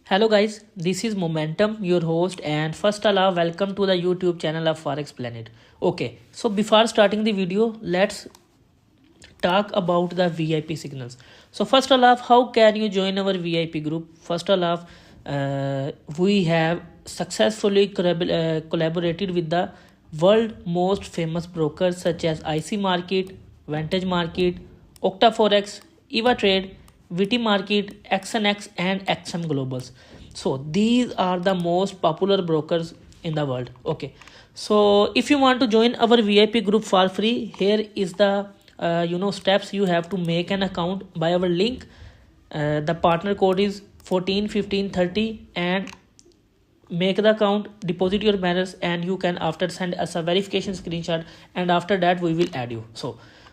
Hello guys, this is Momentum, your host, and first of all, welcome to the YouTube channel of Forex Planet. Okay, so before starting the video, let's talk about the VIP signals. So first of all, how can you join our VIP group? First of all, we have successfully collaborated with the world most famous brokers such as IC Market, Vantage Market, Octa Forex, Eva Trade, VT Market, XNX, and XM Globals. So these are the most popular brokers in the world. Okay, so if you want to join our VIP group for free, here is the steps you have to make an account by our link. The partner code is 141530 and make the account, deposit your balance, and you can after send us a verification screenshot, and after that we will add you.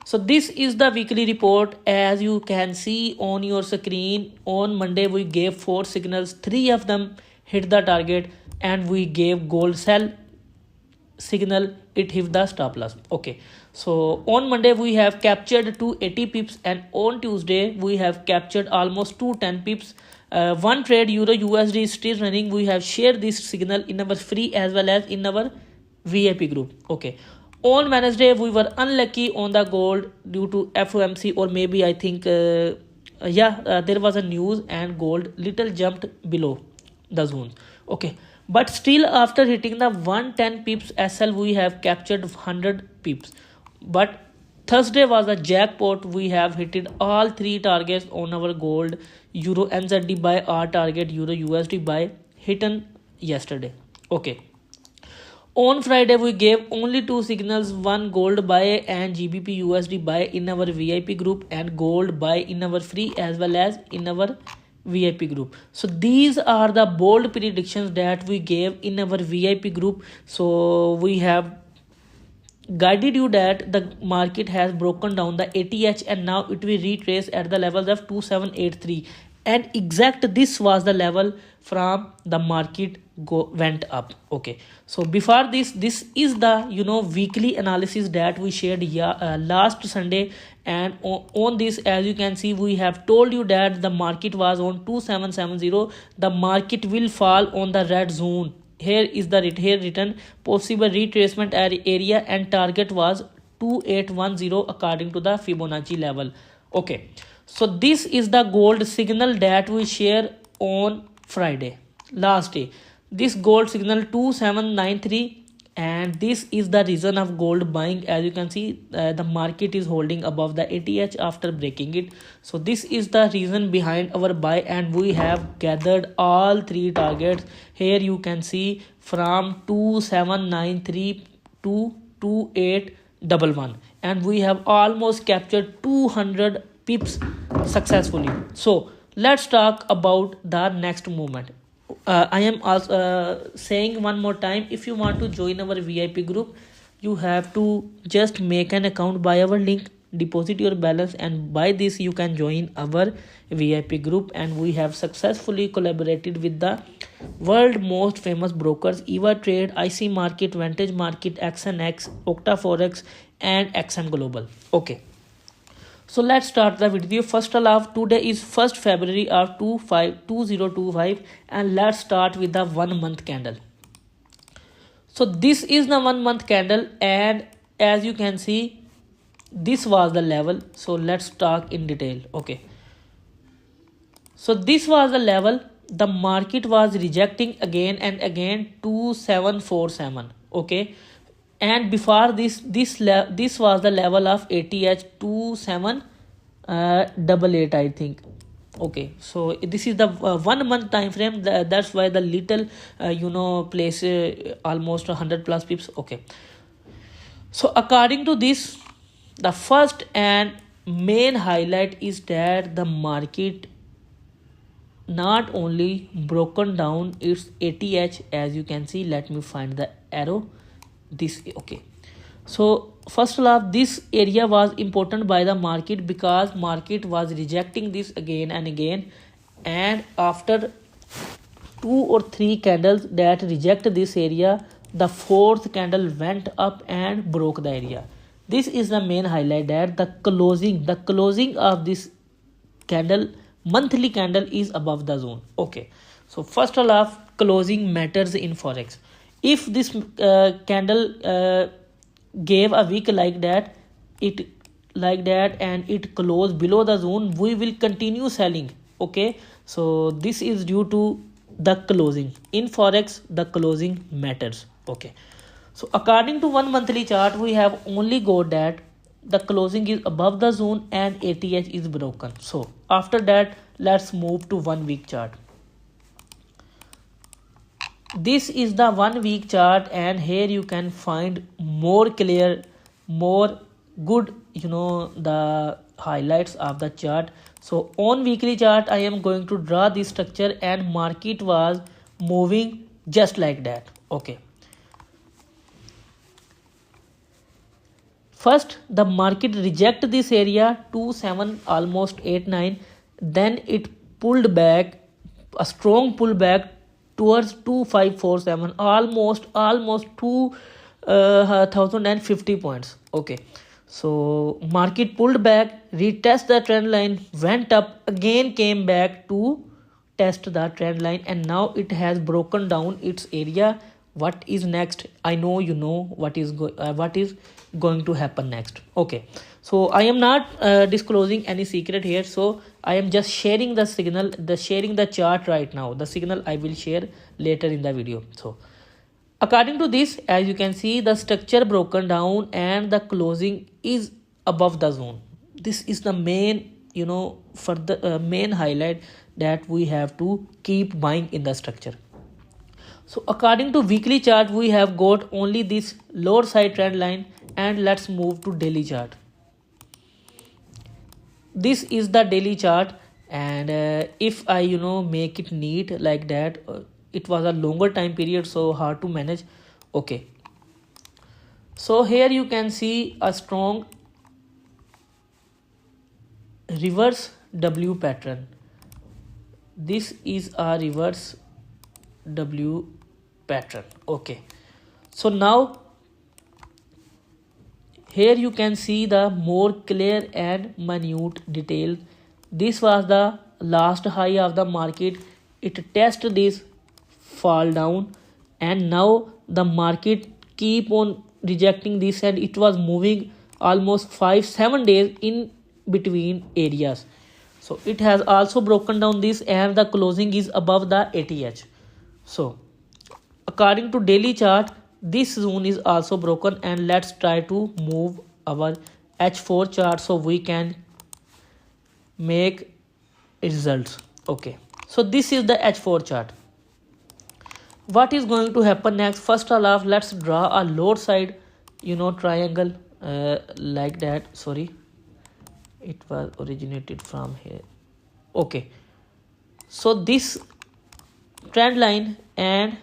So this is the weekly report. As you can see on your screen, on Monday we gave 4 signals, 3 of them hit the target, and we gave gold sell signal, it hit the stop loss. Okay, so on Monday we have captured 280 pips, and on Tuesday we have captured almost 210 pips. One trade Euro USD is still running. We have shared this signal in our free as well as in our VIP group. Okay, on Wednesday we were unlucky on the gold due to FOMC, or maybe I think there was a news and gold little jumped below the zones. Okay, but still after hitting the 110 pips SL we have captured 100 pips. But Thursday was a jackpot. We have hit all 3 targets on our gold, Euro NZD buy, our target Euro USD buy hidden yesterday. Okay, on Friday we gave only 2 signals, one gold buy and GBP USD buy in our VIP group, and gold buy in our free as well as in our VIP group. So these are the bold predictions that we gave in our VIP group. So we have guided you that the market has broken down the ATH and now it will retrace at the levels of 2783, and exact this was the level from the market went up. Okay, so before this is the weekly analysis that we shared last Sunday, and on this, as you can see, we have told you that the market was on 2770. The market will fall on the red zone. Here is the here written possible retracement area, and target was 2810 according to the Fibonacci level. Okay, so this is the gold signal that we share on Friday last day. This gold signal 2793, and this is the reason of gold buying. As you can see, the market is holding above the ATH after breaking it. So this is the reason behind our buy, and we have gathered all 3 targets. Here you can see from 2793 to 2811, and we have almost captured 200 pips successfully. So let's talk about the next movement. I am also saying one more time, if you want to join our VIP group, you have to just make an account by our link, deposit your balance, and by this you can join our VIP group. And we have successfully collaborated with the world most famous brokers, Eva Trade, IC Market, Vantage Market, XNX, Octa Forex, and XM Global. Okay, so let's start the video. First of all, today is 1st February of 2025, and let's start with the 1 month candle. So this is the 1 month candle, and as you can see, this was the level. So let's talk in detail. Okay, so this was the level. The market was rejecting again and again 2747. Okay, and before this was the level of ATH 2788, I think. Okay, so this is the 1 month time frame. That's why the little place almost 100 plus pips. Okay, so according to this, the first and main highlight is that the market not only broken down its ATH, as you can see. Let me find the arrow. This. Okay, so first of all, this area was important by the market because market was rejecting this again and again, and after 2 or 3 candles that reject this area, the 4th candle went up and broke the area. This is the main highlight, that the closing of this candle, monthly candle, is above the zone. Okay, So first of all, closing matters in forex. If this candle gave a wick like that, and it closed below the zone, we will continue selling. Okay, so this is due to the closing. In forex, the closing matters. Okay, so according to 1 monthly chart, we have only got that the closing is above the zone and ATH is broken. So after that, let's move to 1 week chart. This is the 1 week chart, and here you can find more clear, more good, the highlights of the chart. So on weekly chart, I am going to draw this structure, and market was moving just like that. Okay, first the market reject this area 27 almost 89, then it pulled back, a strong pullback towards 2547, almost 2050 points. Okay, so market pulled back, retest the trend line, went up again, came back to test the trend line, and now it has broken down its area. What is next? I know you know what is going to happen next. Okay, so I am not disclosing any secret here, so I am just sharing the signal, sharing the chart right now. The signal I will share later in the video. So according to this, as you can see, the structure broken down and the closing is above the zone. This is the main, for the main highlight that we have to keep buying in the structure. So according to weekly chart, we have got only this lower side trend line, and let's move to daily chart. This is the daily chart, and if I make it neat like that, it was a longer time period, so hard to manage. Okay, so here you can see a strong reverse W pattern. This is a reverse W pattern. Okay, so now here you can see the more clear and minute detail. This was the last high of the market. It tested this, fall down, and now the market keep on rejecting this, and it was moving almost 5-7 days in between areas. So it has also broken down this, and the closing is above the ATH. So according to daily chart, this zone is also broken, and let's try to move our H4 chart so we can make results. Okay, so this is the H4 chart. What is going to happen next? First of all, let's draw a lower side triangle like that. Sorry, it was originated from here. Okay, so this trend line and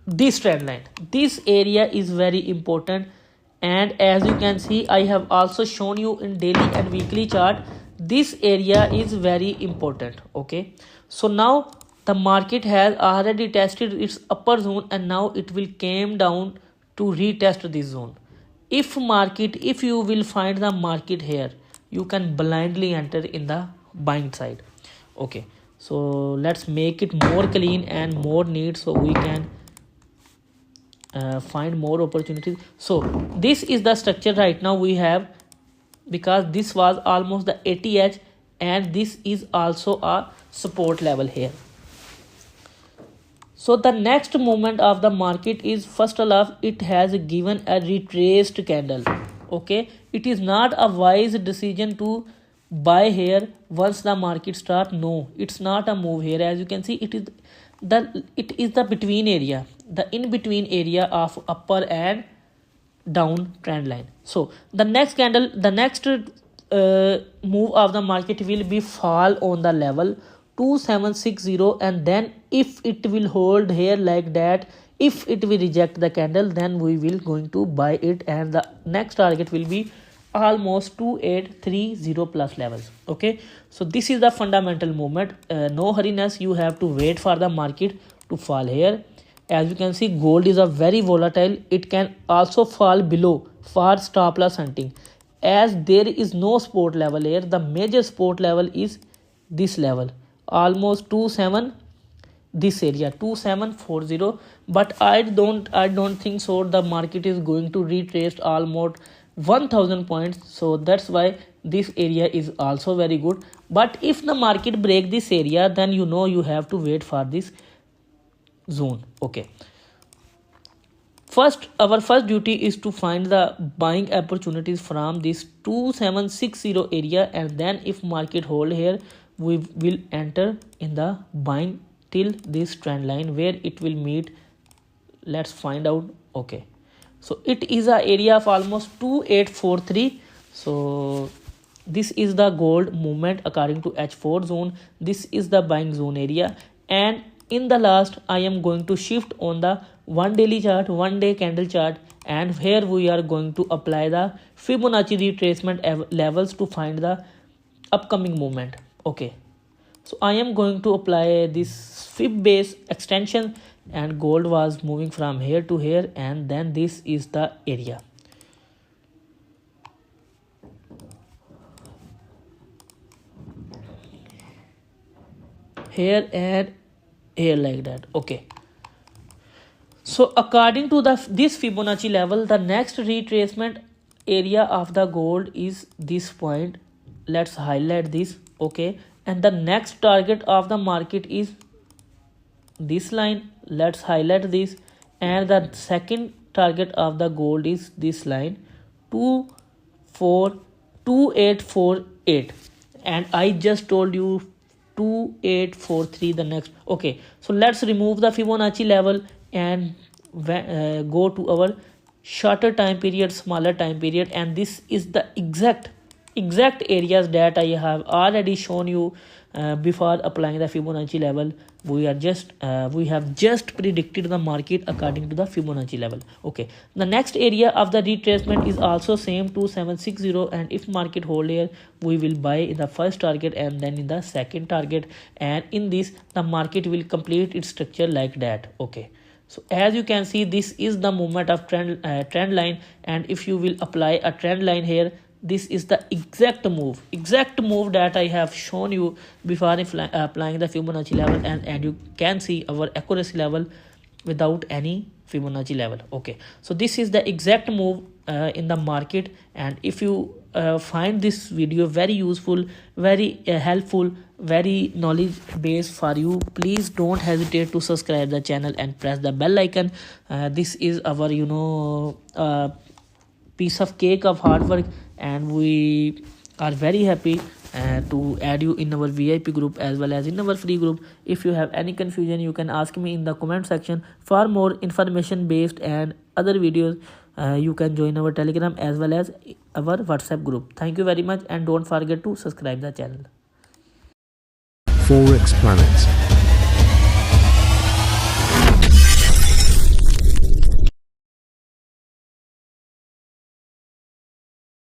this trend line, this area is very important, and as you can see, I have also shown you in daily and weekly chart, this area is very important. Okay, so now the market has already tested its upper zone, and now it will came down to retest this zone. If you will find the market here, you can blindly enter in the buying side. Okay, so let's make it more clean and more neat so we can find more opportunities. So this is the structure right now we have, because this was almost the ATH, and this is also a support level here. So the next movement of the market is, first of all, it has given a retraced candle. Okay, it is not a wise decision to buy here once the market start. No, it's not a move here. As you can see, it is the between area, the in between area of upper and down trend line. So the next candle, the next move of the market will be fall on the level 2760, and then if it will hold here like that, if it will reject the candle, then we will going to buy it, and the next target will be almost 2830 plus levels. Okay, so this is the fundamental movement. No hurriness, you have to wait for the market to fall here. As you can see, gold is a very volatile, it can also fall below for stop loss hunting. as there is no support level here, the major support level is this level, almost 27, this area 2740. But I don't think so the market is going to retrace almost 1000 points, so that's why this area is also very good. But if the market break this area, then you know you have to wait for this zone. Okay, our first duty is to find the buying opportunities from this 2760 area, and then if market hold here, we will enter in the buying till this trend line where it will meet. Let's find out. Okay, so it is a area of almost 2843. So this is the gold movement according to H4 zone. This is the buying zone area, and in the last I am going to shift on the one daily chart, 1 day candle chart, and here we are going to apply the Fibonacci retracement levels to find the upcoming movement. Okay, so I am going to apply this fib base extension, and gold was moving from here to here, and then this is the area. Here and here like that. Okay, so according to this Fibonacci level, the next retracement area of the gold is this point. Let's highlight this. Okay, and the next target of the market is this line. Let's highlight this, and the second target of the gold is this line 2848, and I just told you 2843 the next. Okay, so let's remove the Fibonacci level and go to our shorter time period, smaller time period, and this is the exact areas that I have already shown you before applying the Fibonacci level. We have just predicted the market according to the Fibonacci level. Okay, the next area of the retracement is also same 2760, and if market hold here, we will buy in the first target and then in the second target, and in this the market will complete its structure like that. Okay, so as you can see, this is the movement of trend line, and if you will apply a trend line here, this is the exact move that I have shown you before applying the Fibonacci level, and you can see our accuracy level without any Fibonacci level. Okay, so this is the exact move in the market, and if you find this video very useful, very helpful, very knowledge based for you, please don't hesitate to subscribe the channel and press the bell icon. This is our piece of cake of hard work, and we are very happy to add you in our VIP group as well as in our free group. If you have any confusion, you can ask me in the comment section. For more information based and other videos, you can join our Telegram as well as our WhatsApp group. Thank you very much, and don't forget to subscribe the channel. Forex Planet.